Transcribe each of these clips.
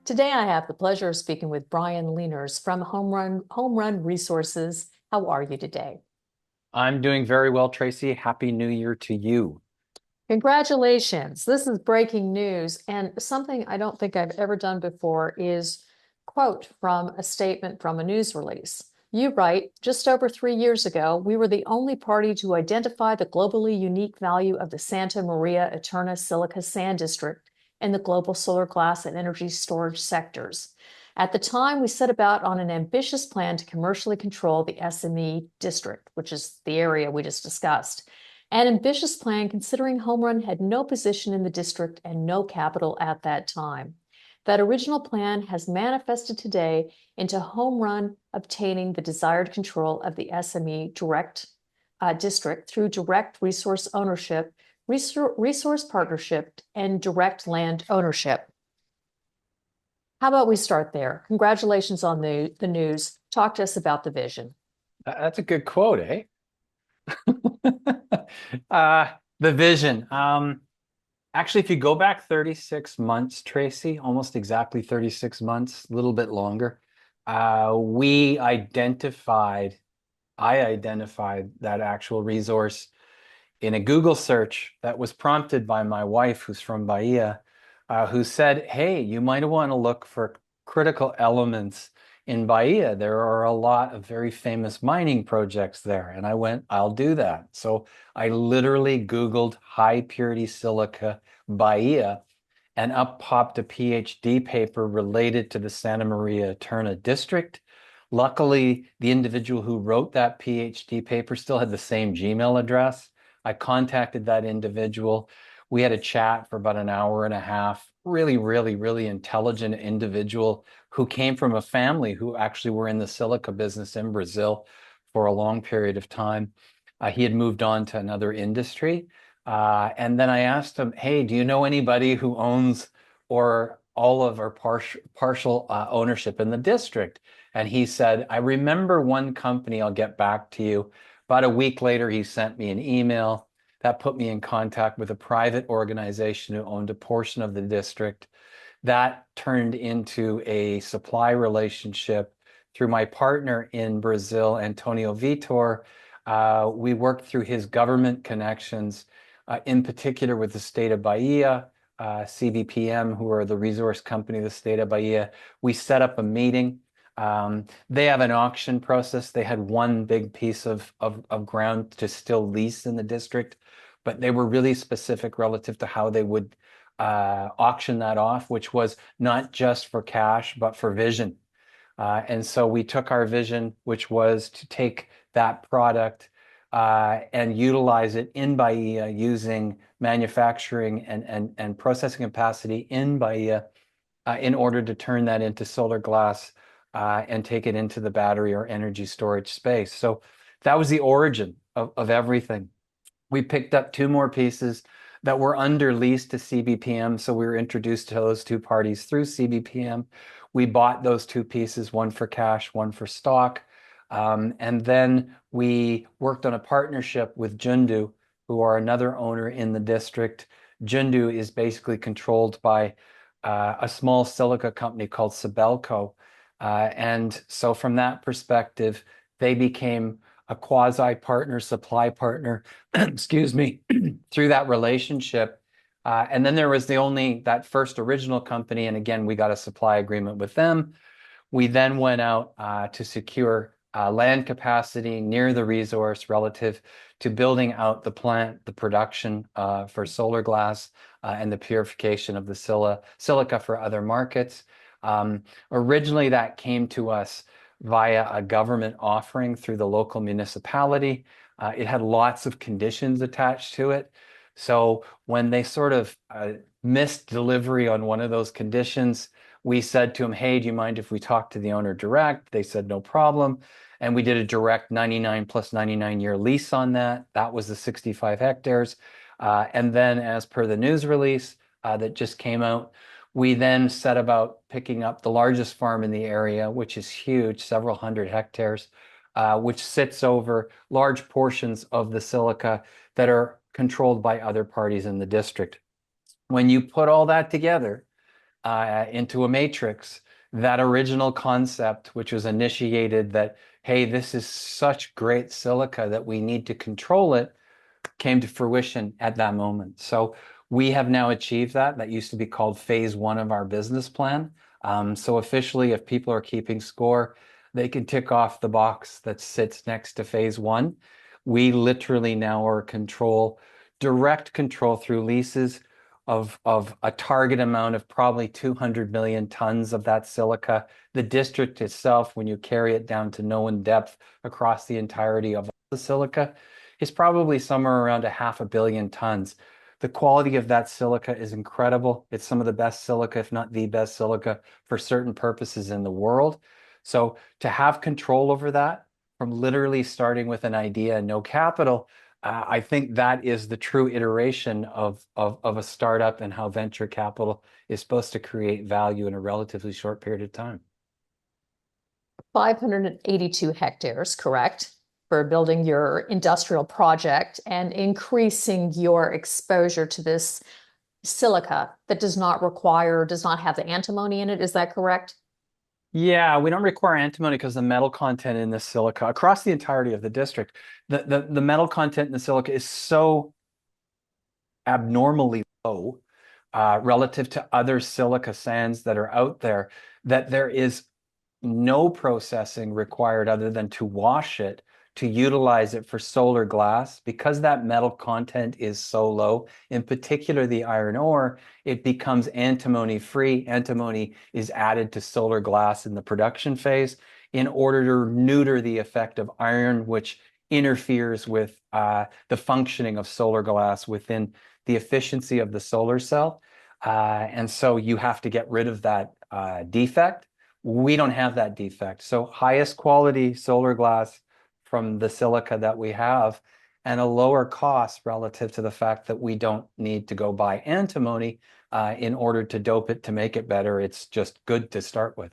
Today, I have the pleasure of speaking with Brian Leeners from Homerun Resources. How are you today? I'm doing very well, Tracy. Happy New Year to you. Congratulations. This is breaking news, and something I don't think I've ever done before is quote from a statement from a news release. You write, just over 3 years ago, we were the only party to identify the globally unique value of the Santa Maria Eterna Silica Sand District in the global solar glass and energy storage sectors. At the time, we set about on an ambitious plan to commercially control the SME district, which is the area we just discussed. An ambitious plan considering Homerun had no position in the district and no capital at that time. That original plan has manifested today into Homerun obtaining the desired control of the SME district through direct resource ownership, resource partnership, and direct land ownership. How about we start there? Congratulations on the news. Talk to us about the vision. That's a good quote, eh? The vision. Actually, if you go back 36 months, Tracy, almost exactly 36 months, a little bit longer, I identified that actual resource in a Google search that was prompted by my wife, who's from Bahia, who said, hey, you might want to look for critical elements in Bahia. There are a lot of very famous mining projects there. And I went, I'll do that. So I literally Googled high purity silica Bahia, and up popped a PhD paper related to the Santa Maria Eterna district. Luckily, the individual who wrote that PhD paper still had the same Gmail address. I contacted that individual. We had a chat for about an hour and a half. Really, really, really intelligent individual who came from a family who actually were in the silica business in Brazil for a long period of time. He had moved on to another industry. And then I asked him, hey, do you know anybody who owns or all of our partial ownership in the district? And he said, I remember one company, I'll get back to you. About a week later, he sent me an email that put me in contact with a private organization who owned a portion of the district. That turned into a supply relationship through my partner in Brazil, Antonio Vitor. We worked through his government connections, in particular with the state of Bahia, CBPM, who are the resource company of the state of Bahia. We set up a meeting. They have an auction process. They had one big piece of ground to still lease in the district, but they were really specific relative to how they would auction that off, which was not just for cash, but for vision. And so we took our vision, which was to take that product and utilize it in Bahia using manufacturing and processing capacity in Bahia in order to turn that into solar glass and take it into the battery or energy storage space. So that was the origin of everything. We picked up two more pieces that were under lease to CBPM. So we were introduced to those two parties through CBPM. We bought those two pieces, one for cash, one for stock. And then we worked on a partnership with Jundu, who are another owner in the district. Jundu is basically controlled by a small silica company called Sibelco. And so from that perspective, they became a quasi-partner, supply partner, excuse me, through that relationship. And then there was that first original company. And again, we got a supply agreement with them. We then went out to secure land capacity near the resource relative to building out the plant, the production for solar glass and the purification of the silica for other markets. Originally, that came to us via a government offering through the local municipality. It had lots of conditions attached to it. So when they sort of missed delivery on one of those conditions, we said to them, hey, do you mind if we talk to the owner direct? They said, no problem. And we did a direct 99 plus 99-year lease on that. That was the 65 hectares. And then as per the news release that just came out, we then set about picking up the largest farm in the area, which is huge, several hundred hectares, which sits over large portions of the silica that are controlled by other parties in the district. When you put all that together into a matrix, that original concept, which was initiated that, hey, this is such great silica that we need to control it, came to fruition at that moment. So we have now achieved that. That used to be called phase one of our business plan. So officially, if people are keeping score, they can tick off the box that sits next to phase one. We literally now are direct control through leases of a target amount of probably 200 million tons of that silica. The district itself, when you carry it down to known depth across the entirety of the silica, is probably somewhere around 500 million tons. The quality of that silica is incredible. It's some of the best silica, if not the best silica, for certain purposes in the world. So to have control over that, from literally starting with an idea and no capital, I think that is the true iteration of a startup and how venture capital is supposed to create value in a relatively short period of time. 582 hectares, correct, for building your industrial project and increasing your exposure to this silica that does not have the antimony in it. Is that correct? Yeah, we don't require antimony because the metal content in the silica across the entirety of the district, the metal content in the silica is so abnormally low relative to other silica sands that are out there that there is no processing required other than to wash it, to utilize it for solar glass. Because that metal content is so low, in particular the iron ore, it becomes antimony free. Antimony is added to solar glass in the production phase in order to neuter the effect of iron, which interferes with the functioning of solar glass within the efficiency of the solar cell. And so you have to get rid of that defect. We don't have that defect. So highest quality solar glass from the silica that we have, and a lower cost relative to the fact that we don't need to go buy antimony in order to dope it to make it better. It's just good to start with.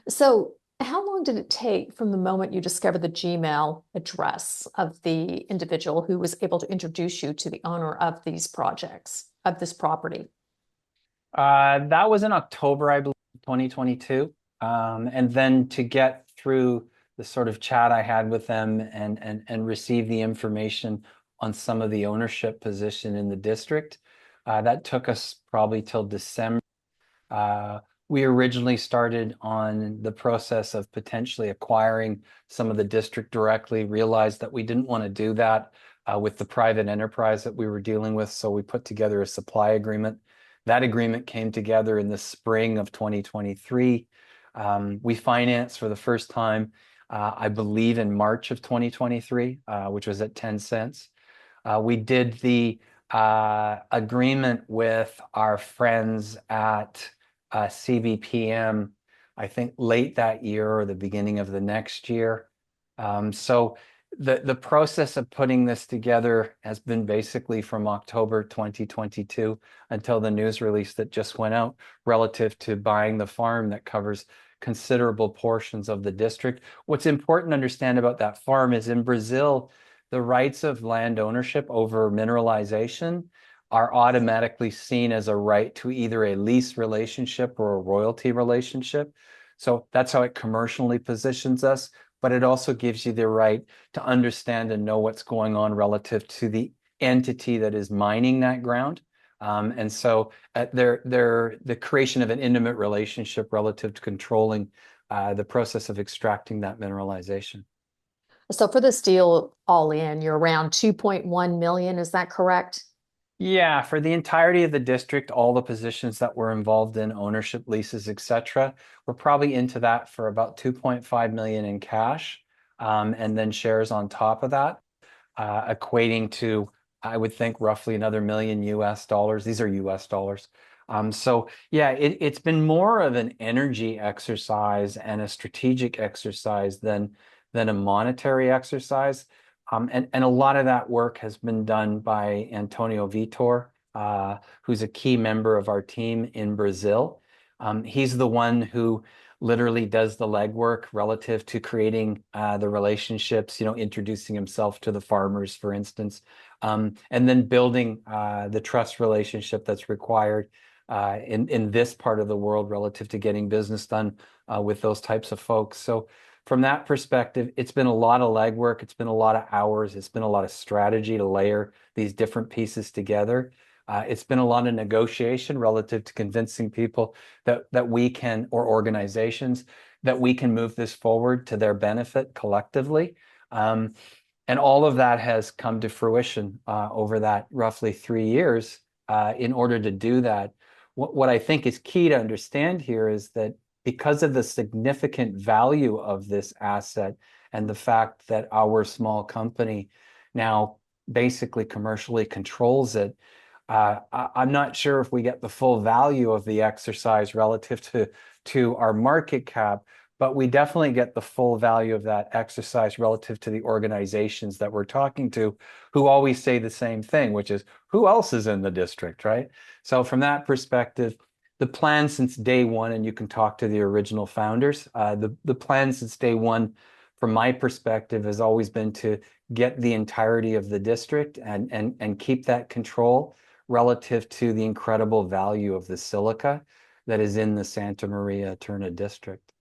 So how long did it take from the moment you discovered the Gmail address of the individual who was able to introduce you to the owner of these projects, of this property? That was in October, I believe, 2022. And then to get through the sort of chat I had with them and receive the information on some of the ownership position in the district, that took us probably till December. We originally started on the process of potentially acquiring some of the district directly, realized that we didn't want to do that with the private enterprise that we were dealing with. So we put together a supply agreement. That agreement came together in the spring of 2023. We financed for the first time, I believe, in March of 2023, which was at 10 cents. We did the agreement with our friends at CBPM, I think late that year or the beginning of the next year. So the process of putting this together has been basically from October 2022 until the news release that just went out relative to buying the farm that covers considerable portions of the district. What's important to understand about that farm is in Brazil, the rights of land ownership over mineralization are automatically seen as a right to either a lease relationship or a royalty relationship. So that's how it commercially positions us, but it also gives you the right to understand and know what's going on relative to the entity that is mining that ground. And so the creation of an intimate relationship relative to controlling the process of extracting that mineralization. So for this deal all in, you're around 2.1 million, is that correct? Yeah, for the entirety of the district, all the positions that were involved in ownership, leases, etc., we're probably into that for about 2.5 million in cash, and then shares on top of that, equating to, I would think, roughly another million US dollars. These are US dollars. So yeah, it's been more of an energy exercise and a strategic exercise than a monetary exercise. And a lot of that work has been done by Antonio Vitor, who's a key member of our team in Brazil. He's the one who literally does the legwork relative to creating the relationships, introducing himself to the farmers, for instance, and then building the trust relationship that's required in this part of the world relative to getting business done with those types of folks. So from that perspective, it's been a lot of legwork. It's been a lot of hours. It's been a lot of strategy to layer these different pieces together. It's been a lot of negotiation relative to convincing people that we can, or organizations, that we can move this forward to their benefit collectively. And all of that has come to fruition over that roughly 3 years. In order to do that, what I think is key to understand here is that because of the significant value of this asset and the fact that our small company now basically commercially controls it, I'm not sure if we get the full value of the exercise relative to our market cap, but we definitely get the full value of that exercise relative to the organizations that we're talking to, who always say the same thing, which is, who else is in the district, right? So from that perspective, the plan since day one, and you can talk to the original founders, the plan since day one, from my perspective, has always been to get the entirety of the district and keep that control relative to the incredible value of the silica that is in the Santa Maria Eterna district.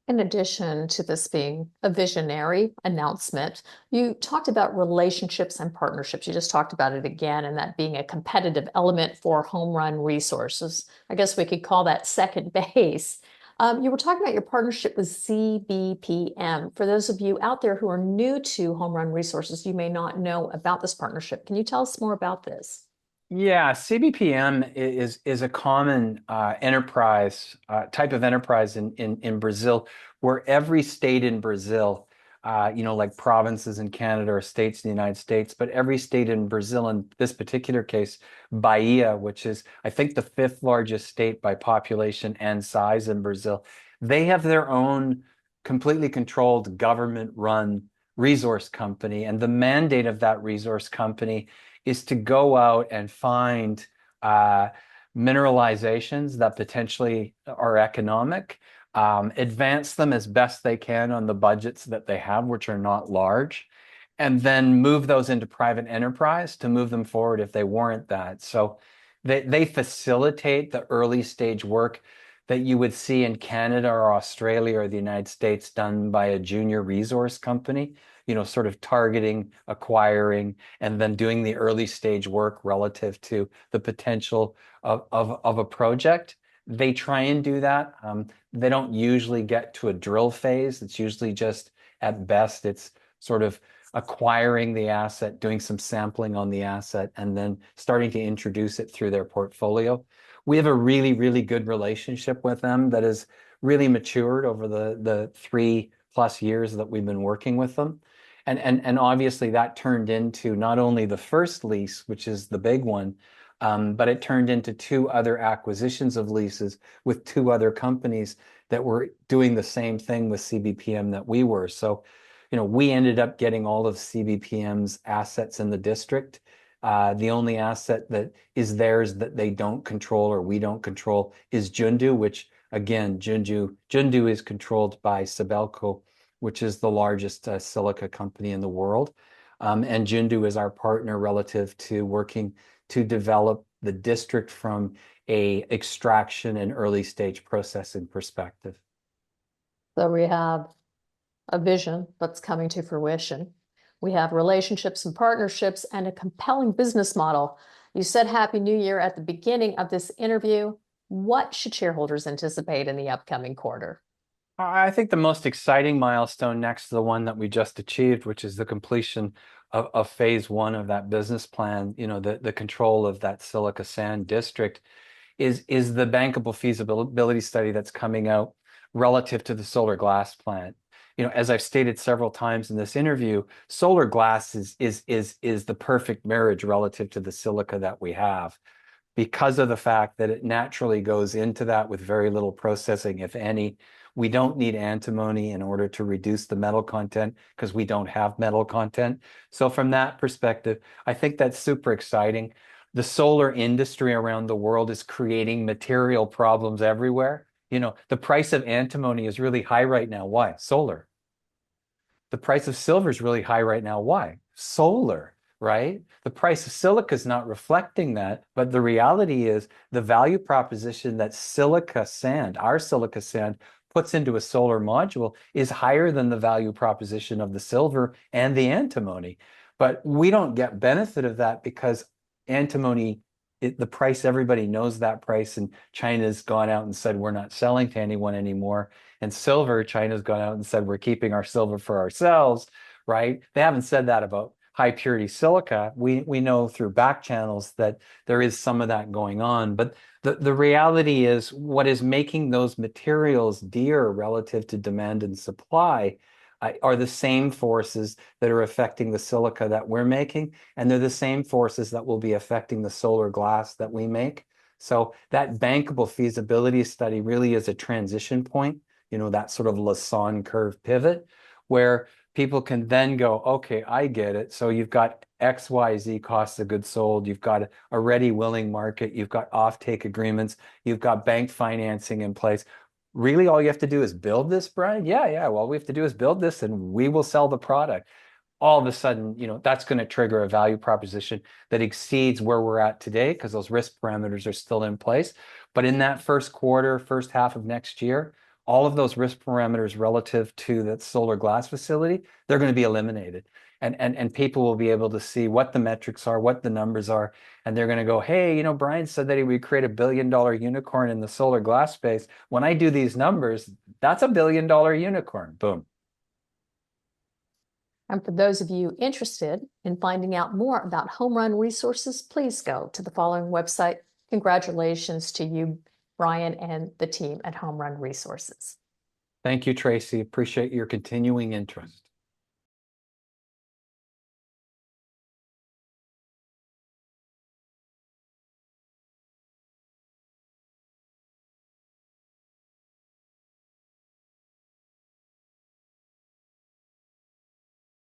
In addition to this being a visionary announcement, you talked about relationships and partnerships. You just talked about it again, and that being a competitive element for Homerun Resources. I guess we could call that second base. You were talking about your partnership with CBPM. For those of you out there who are new to Homerun Resources, you may not know about this partnership. Can you tell us more about this? Yeah, CBPM is a common enterprise type of enterprise in Brazil, where every state in Brazil, like provinces in Canada or states in the United States, but every state in Brazil, in this particular case, Bahia, which is, I think, the fifth largest state by population and size in Brazil, they have their own completely controlled government-run resource company, and the mandate of that resource company is to go out and find mineralizations that potentially are economic, advance them as best they can on the budgets that they have, which are not large, and then move those into private enterprise to move them forward if they warrant that. So they facilitate the early stage work that you would see in Canada or Australia or the United States done by a junior resource company, sort of targeting, acquiring, and then doing the early stage work relative to the potential of a project. They try and do that. They don't usually get to a drill phase. It's usually just, at best, it's sort of acquiring the asset, doing some sampling on the asset, and then starting to introduce it through their portfolio. We have a really, really good relationship with them that has really matured over the 3+ years that we've been working with them. And obviously that turned into not only the first lease, which is the big one, but it turned into 2 other acquisitions of leases with 2 other companies that were doing the same thing with CBPM that we were. So, we ended up getting all of CBPM's assets in the district. The only asset that is theirs that they don't control or we don't control is Jundu, which again, Jundu is controlled by Sibelco, which is the largest silica company in the world. And Jundu is our partner relative to working to develop the district from a extraction and early stage processing perspective. So we have a vision that's coming to fruition. We have relationships and partnerships and a compelling business model. You said Happy New Year at the beginning of this interview. What should shareholders anticipate in the upcoming quarter? I think the most exciting milestone next to the one that we just achieved, which is the completion of phase 1 of that business plan, the control of that silica sand district, is the bankable feasibility study that's coming out relative to the solar glass plant. As I've stated several times in this interview, solar glass is the perfect marriage relative to the silica that we have, because of the fact that it naturally goes into that with very little processing, if any. We don't need antimony in order to reduce the metal content because we don't have metal content. So from that perspective, I think that's super exciting. The solar industry around the world is creating material problems everywhere. The price of antimony is really high right now. Why? Solar. The price of silver is really high right now. Why? Solar, right? The price of silica is not reflecting that, but the reality is the value proposition that silica sand, our silica sand, puts into a solar module is higher than the value proposition of the silver and the antimony. But we don't get benefit of that because antimony, the price, everybody knows that price, and China's gone out and said we're not selling to anyone anymore. And silver, China's gone out and said we're keeping our silver for ourselves, right? They haven't said that about high purity silica. We know through back channels that there is some of that going on, but the reality is what is making those materials dear relative to demand and supply are the same forces that are affecting the silica that we're making, and they're the same forces that will be affecting the solar glass that we make. So that bankable feasibility study really is a transition point, that sort of Lassonde curve pivot, where people can then go, okay, I get it. So you've got XYZ costs of goods sold. You've got a ready, willing market. You've got offtake agreements. You've got bank financing in place. Really, all you have to do is build this, Brian? Yeah. Well, all we have to do is build this and we will sell the product. All of a sudden, that's going to trigger a value proposition that exceeds where we're at today because those risk parameters are still in place. But in that first quarter, first half of next year, all of those risk parameters relative to that solar glass facility, they're going to be eliminated. And people will be able to see what the metrics are, what the numbers are, and they're going to go, hey, Brian said that he would create $1 billion unicorn in the solar glass space. When I do these numbers, that's $1 billion unicorn. Boom. And for those of you interested in finding out more about Homerun Resources, please go to the following website. Congratulations to you, Brian, and the team at Homerun Resources. Thank you, Tracy. Appreciate your continuing interest.